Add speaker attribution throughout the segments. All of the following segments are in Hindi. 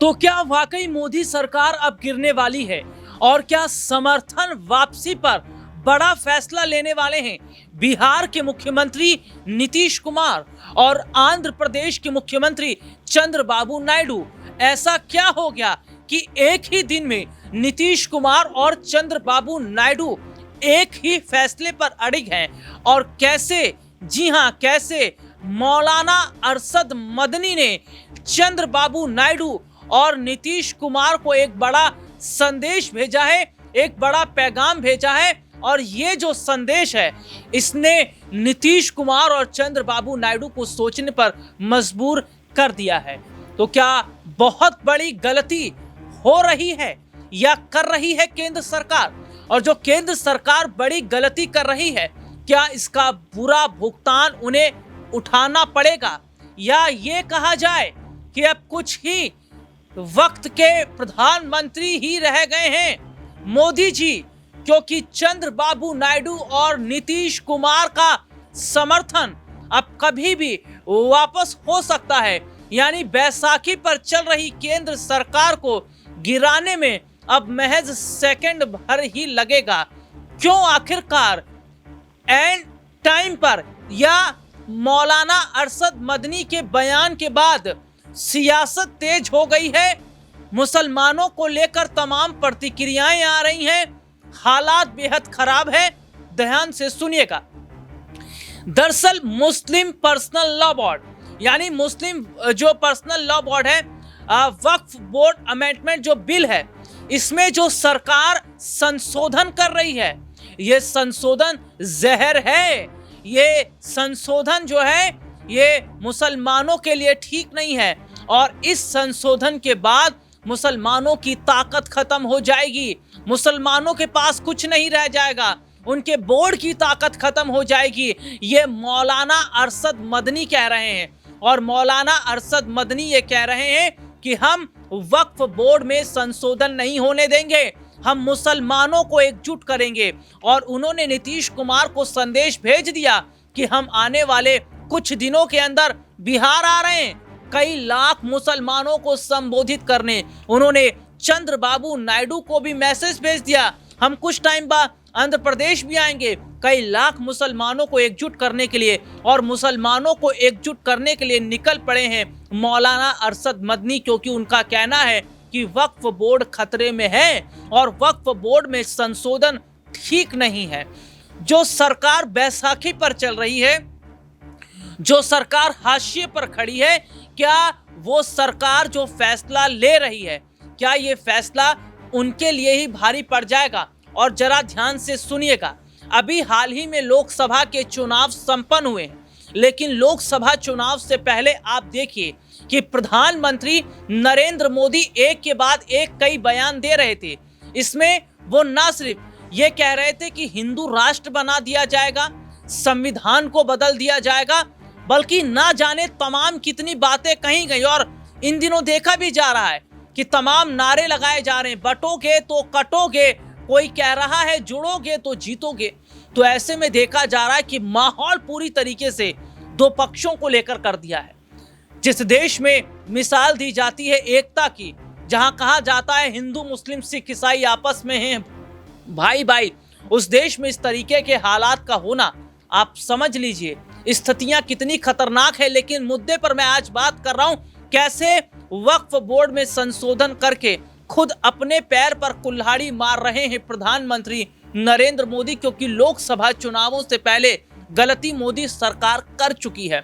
Speaker 1: तो क्या वाकई मोदी सरकार अब गिरने वाली है और क्या समर्थन वापसी पर बड़ा फैसला लेने वाले हैं बिहार के मुख्यमंत्री नीतीश कुमार और आंध्र प्रदेश के मुख्यमंत्री चंद्रबाबू नायडू? ऐसा क्या हो गया कि एक ही दिन में नीतीश कुमार और चंद्रबाबू नायडू एक ही फैसले पर अड़िग हैं? और कैसे, जी हां, कैसे मौलाना अरशद मदनी ने चंद्रबाबू नायडू और नीतीश कुमार को एक बड़ा संदेश भेजा है, एक बड़ा पैगाम भेजा है। और ये जो संदेश है इसने नीतीश कुमार और चंद्रबाबू नायडू को सोचने पर मजबूर कर दिया है। तो क्या बहुत बड़ी गलती हो रही है या कर रही है केंद्र सरकार? और जो केंद्र सरकार बड़ी गलती कर रही है, क्या इसका बुरा भुगतान उन्हें उठाना पड़ेगा? या ये कहा जाए कि अब कुछ ही वक्त के प्रधानमंत्री ही रह गए हैं मोदी जी, क्योंकि चंद्रबाबू नायडू और नीतीश कुमार का समर्थन अब कभी भी वापस हो सकता है। यानी बैसाखी पर चल रही केंद्र सरकार को गिराने में अब महज सेकंड भर ही लगेगा। क्यों आखिरकार एंड टाइम पर या मौलाना अरशद मदनी के बयान के बाद सियासत तेज हो गई है? मुसलमानों को लेकर तमाम प्रतिक्रियाएं आ रही हैं, हालात बेहद खराब है। ध्यान से सुनिएगा। दरअसल मुस्लिम पर्सनल लॉ बोर्ड, यानी मुस्लिम जो पर्सनल लॉ बोर्ड है, वक्फ बोर्ड अमेंडमेंट जो बिल है, इसमें जो सरकार संशोधन कर रही है, ये संशोधन जहर है। ये संशोधन जो है ये मुसलमानों के लिए ठीक नहीं है। और इस संशोधन के बाद मुसलमानों की ताकत खत्म हो जाएगी, मुसलमानों के पास कुछ नहीं रह जाएगा, उनके बोर्ड की ताकत खत्म हो जाएगी। ये मौलाना अरशद मदनी कह रहे हैं। और मौलाना अरशद मदनी ये कह रहे हैं कि हम वक्फ बोर्ड में संशोधन नहीं होने देंगे, हम मुसलमानों को एकजुट करेंगे। और उन्होंने नीतीश कुमार को संदेश भेज दिया कि हम आने वाले कुछ दिनों के अंदर बिहार आ रहे हैं कई लाख मुसलमानों को संबोधित करने। उन्होंने चंद्रबाबू नायडू को भी मैसेज भेज दिया, हम कुछ टाइम बाद आंध्र प्रदेश भी आएंगे कई लाख मुसलमानों को एकजुट करने के लिए। और मुसलमानों को एकजुट करने के लिए निकल पड़े हैं मौलाना अरशद मदनी, क्योंकि उनका कहना है कि वक्फ बोर्ड खतरे में है और वक्फ बोर्ड में संशोधन ठीक नहीं है। जो सरकार बैसाखी पर चल रही है, जो सरकार हाशिए पर खड़ी है, क्या वो सरकार जो फैसला ले रही है, क्या ये फैसला उनके लिए ही भारी पड़ जाएगा? और जरा ध्यान से सुनिएगा। अभी हाल ही में लोकसभा के चुनाव संपन्न हुए हैं, लेकिन लोकसभा चुनाव से पहले आप देखिए कि प्रधानमंत्री नरेंद्र मोदी एक के बाद एक कई बयान दे रहे थे। इसमें वो ना सिर्फ ये कह रहे थे कि हिंदू राष्ट्र बना दिया जाएगा, संविधान को बदल दिया जाएगा, बल्कि ना जाने तमाम कितनी बातें कही गई। और इन दिनों देखा भी जा रहा है कि तमाम नारे लगाए जा रहे हैं, बटोगे तो कटोगे, कोई कह रहा है जुड़ोगे तो जीतोगे। तो ऐसे में देखा जा रहा है कि माहौल पूरी तरीके से दो पक्षों को लेकर कर दिया है। जिस देश में मिसाल दी जाती है एकता की, जहां कहा जाता है हिंदू मुस्लिम सिख ईसाई आपस में हैं भाई भाई, उस देश में इस तरीके के हालात का होना, आप समझ लीजिए स्थितियां कितनी खतरनाक है। लेकिन मुद्दे पर मैं आज बात कर रहा हूं, कैसे वक्फ बोर्ड में संशोधन करके खुद अपने पैर पर कुल्हाड़ी मार रहे हैं प्रधानमंत्री नरेंद्र मोदी, क्योंकि लोकसभा चुनावों से पहले गलती मोदी सरकार कर चुकी है।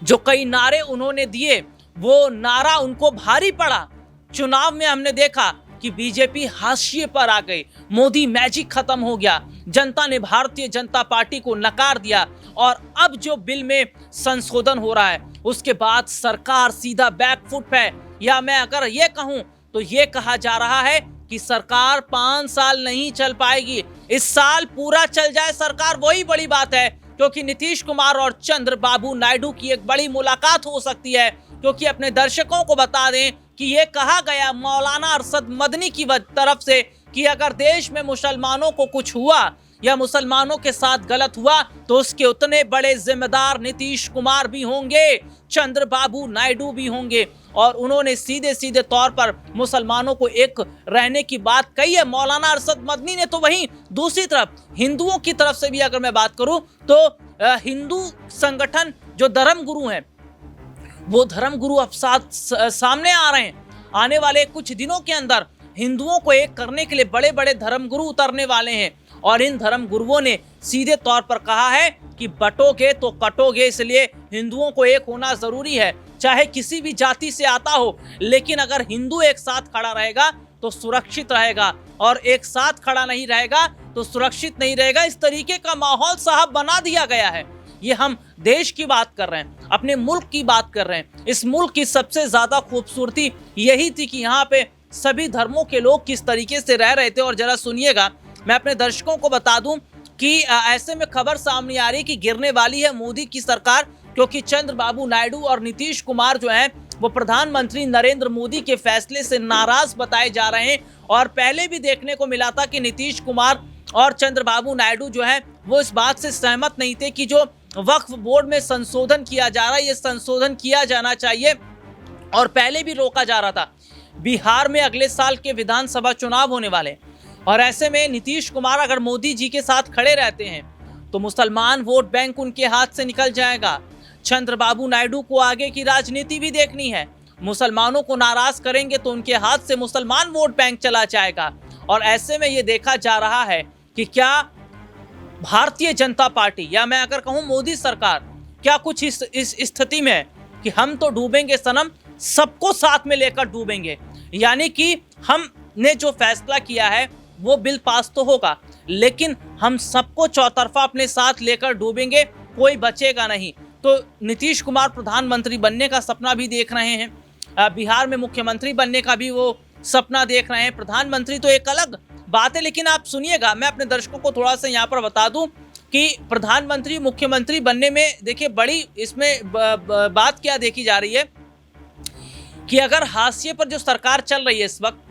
Speaker 1: जो कई नारे उन्होंने दिए, वो नारा उनको भारी पड़ा। चुनाव में हमने देखा कि बीजेपी हाशिए पर आ गई, मोदी मैजिक खत्म हो गया, जनता ने भारतीय जनता पार्टी को नकार दिया। और अब जो बिल में संशोधन हो रहा है, उसके बाद सरकार सीधा बैकफुट है। या मैं अगर ये कहूं तो ये कहा जा रहा है कि सरकार 5 साल नहीं चल पाएगी, इस साल पूरा चल जाए सरकार वही बड़ी बात है। क्योंकि नीतीश कुमार और चंद्रबाबू नायडू की एक बड़ी मुलाकात हो सकती है। क्योंकि अपने दर्शकों को बता दें कि ये कहा गया मौलाना अरशद मदनी की तरफ से कि अगर देश में मुसलमानों को कुछ हुआ या मुसलमानों के साथ गलत हुआ तो उसके उतने बड़े जिम्मेदार नीतीश कुमार भी होंगे, चंद्रबाबू नायडू भी होंगे। और उन्होंने सीधे सीधे तौर पर मुसलमानों को एक रहने की बात कही है। मौलाना अरशद मदनी ने तो वहीं दूसरी तरफ हिंदुओं की तरफ से भी अगर मैं बात करूं तो हिंदू संगठन जो धर्म गुरु हैं वो धर्म गुरु अब सामने आ रहे हैं। आने वाले कुछ दिनों के अंदर हिंदुओं को एक करने के लिए बड़े बड़े धर्म गुरु उतरने वाले हैं और इन धर्म गुरुओं ने सीधे तौर पर कहा है कि बटोगे तो कटोगे, इसलिए हिंदुओं को एक होना जरूरी है, चाहे किसी भी जाति से आता हो, लेकिन अगर हिंदू एक साथ खड़ा रहेगा तो सुरक्षित रहेगा और एक साथ खड़ा नहीं रहेगा तो सुरक्षित नहीं रहेगा। इस तरीके का माहौल साहब बना दिया गया है। ये हम देश की बात कर रहे हैं, अपने मुल्क की बात कर रहे हैं। इस मुल्क की सबसे ज्यादा खूबसूरती यही थी कि यहाँ पे सभी धर्मों के लोग किस तरीके से रह रहे थे। और जरा सुनिएगा, मैं अपने दर्शकों को बता दूं कि ऐसे में खबर सामने आ रही है कि गिरने वाली है मोदी की सरकार, क्योंकि चंद्रबाबू नायडू और नीतीश कुमार जो हैं वो प्रधानमंत्री नरेंद्र मोदी के फैसले से नाराज बताए जा रहे हैं। और पहले भी देखने को मिला था कि नीतीश कुमार और चंद्रबाबू नायडू जो है वो इस बात से सहमत नहीं थे कि जो वक्फ बोर्ड में संशोधन किया जा रहा है ये संशोधन किया जाना चाहिए, और पहले भी रोका जा रहा था। बिहार में अगले साल के विधानसभा चुनाव होने वाले और ऐसे में नीतीश कुमार अगर मोदी जी के साथ खड़े रहते हैं तो मुसलमान वोट बैंक उनके हाथ से निकल जाएगा। चंद्रबाबू नायडू को आगे की राजनीति भी देखनी है, मुसलमानों को नाराज करेंगे तो उनके हाथ से मुसलमान वोट बैंक चला जाएगा। और ऐसे में ये देखा जा रहा है कि क्या भारतीय जनता पार्टी या मैं अगर कहूं मोदी सरकार क्या कुछ इस स्थिति में है कि हम तो डूबेंगे सनम, सबको साथ में लेकर डूबेंगे। यानी कि हमने जो फैसला किया है वो बिल पास तो होगा, लेकिन हम सबको चौतरफा अपने साथ लेकर डूबेंगे, कोई बचेगा नहीं। तो नीतीश कुमार प्रधानमंत्री बनने का सपना भी देख रहे हैं, बिहार में मुख्यमंत्री बनने का भी वो सपना देख रहे हैं। प्रधानमंत्री तो एक अलग बात है, लेकिन आप सुनिएगा, मैं अपने दर्शकों को थोड़ा सा यहाँ पर बता दूं कि प्रधानमंत्री मुख्यमंत्री बनने में देखिए बड़ी इसमें बात क्या देखी जा रही है कि अगर हाशिए पर जो सरकार चल रही है इस वक्त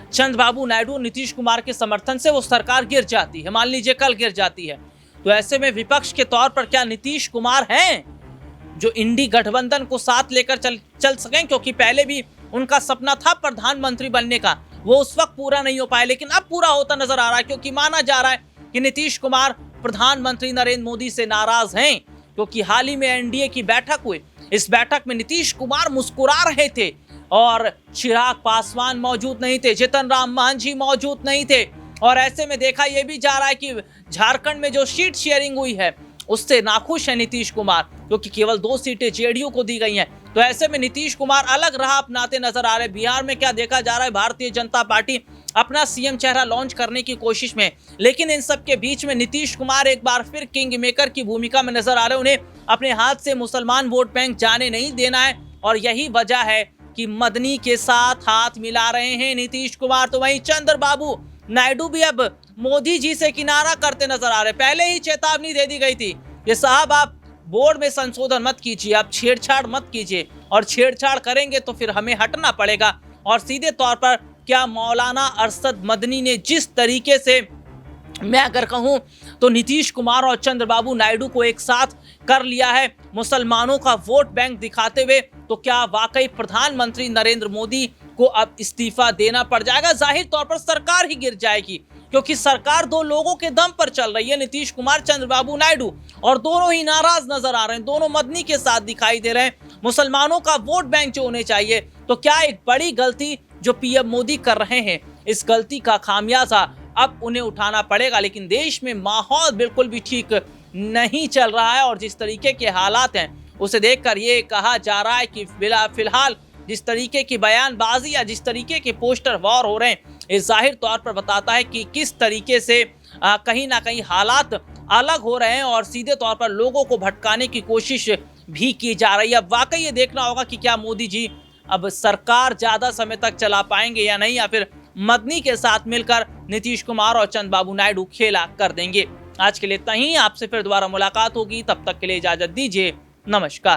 Speaker 1: चंद्रबाबू नायडू नीतीश कुमार के समर्थन से वो सरकार गिर जाती है, मान लीजिए कल गिर जाती है, तो ऐसे में विपक्ष के तौर पर क्या नीतीश कुमार हैं जो इंडी गठबंधन को साथ लेकर चल सकें? क्योंकि पहले भी उनका सपना था प्रधानमंत्री बनने का, वो उस वक्त पूरा नहीं हो पाया, लेकिन अब पूरा होता नजर आ रहा है, क्योंकि माना जा रहा है कि नीतीश कुमार प्रधानमंत्री नरेंद्र मोदी से नाराज हैं। क्योंकि हाल ही में एनडीए की बैठक हुई, इस बैठक में नीतीश कुमार मुस्कुरा रहे थे और चिराग पासवान मौजूद नहीं थे, जीतन राम मांझी मौजूद नहीं थे। और ऐसे में देखा यह भी जा रहा है कि झारखंड में जो सीट शेयरिंग हुई है उससे नाखुश है नीतीश कुमार, क्योंकि केवल 2 सीटें जेडीयू को दी गई हैं। तो ऐसे में नीतीश कुमार अलग राह अपनाते नजर आ रहे हैं। बिहार में क्या देखा जा रहा है, भारतीय जनता पार्टी अपना सीएम चेहरा लॉन्च करने की कोशिश में, लेकिन इन सब के बीच में नीतीश कुमार एक बार फिर किंग मेकर की भूमिका में नजर आ रहे हैं। उन्हें अपने हाथ से मुसलमान वोट बैंक जाने नहीं देना है और यही वजह है कि मदनी के साथ हाथ मिला रहे हैं नीतीश कुमार। तो वहीं चंद्रबाबू नायडू भी अब मोदी जी से किनारा करते नजर आ रहे। पहले ही चेतावनी दे दी गई थी कि साहब आप बोर्ड में संशोधन मत कीजिए, आप छेड़छाड़ मत कीजिए, और छेड़छाड़ करेंगे तो फिर हमें हटना पड़ेगा। और सीधे तौर पर क्या मौलाना अरशद मदनी ने जिस तरीके से मैं अगर कहूं तो नीतीश कुमार और चंद्रबाबू नायडू को एक साथ कर लिया है मुसलमानों का वोट बैंक दिखाते हुए, तो क्या वाकई प्रधानमंत्री नरेंद्र मोदी को अब इस्तीफा देना पड़ जाएगा? जाहिर तौर पर सरकार ही गिर जाएगी, क्योंकि सरकार 2 लोगों के दम पर चल रही है, नीतीश कुमार चंद्रबाबू नायडू, और दोनों ही नाराज नजर आ रहे हैं, दोनों मदनी के साथ दिखाई दे रहे हैं। मुसलमानों का वोट बैंक जो होने चाहिए, तो क्या एक बड़ी गलती जो पीएम मोदी कर रहे हैं, इस गलती का खामियाजा अब उन्हें उठाना पड़ेगा। लेकिन देश में माहौल बिल्कुल भी ठीक नहीं चल रहा है और जिस तरीके के हालात हैं उसे देखकर ये कहा जा रहा है कि फिलहाल जिस तरीके की बयानबाजी या जिस तरीके के पोस्टर वॉर हो रहे हैं, ये जाहिर तौर पर बताता है कि किस तरीके से कहीं ना कहीं हालात अलग हो रहे हैं और सीधे तौर पर लोगों को भटकाने की कोशिश भी की जा रही है। अब वाकई ये देखना होगा कि क्या मोदी जी अब सरकार ज़्यादा समय तक चला पाएंगे या नहीं, या फिर मदनी के साथ मिलकर नीतीश कुमार और चंद्रबाबू नायडू खेला कर देंगे। आज के लिए इतना ही, आपसे फिर दोबारा मुलाकात होगी, तब तक के लिए इजाज़त दीजिए, नमस्कार।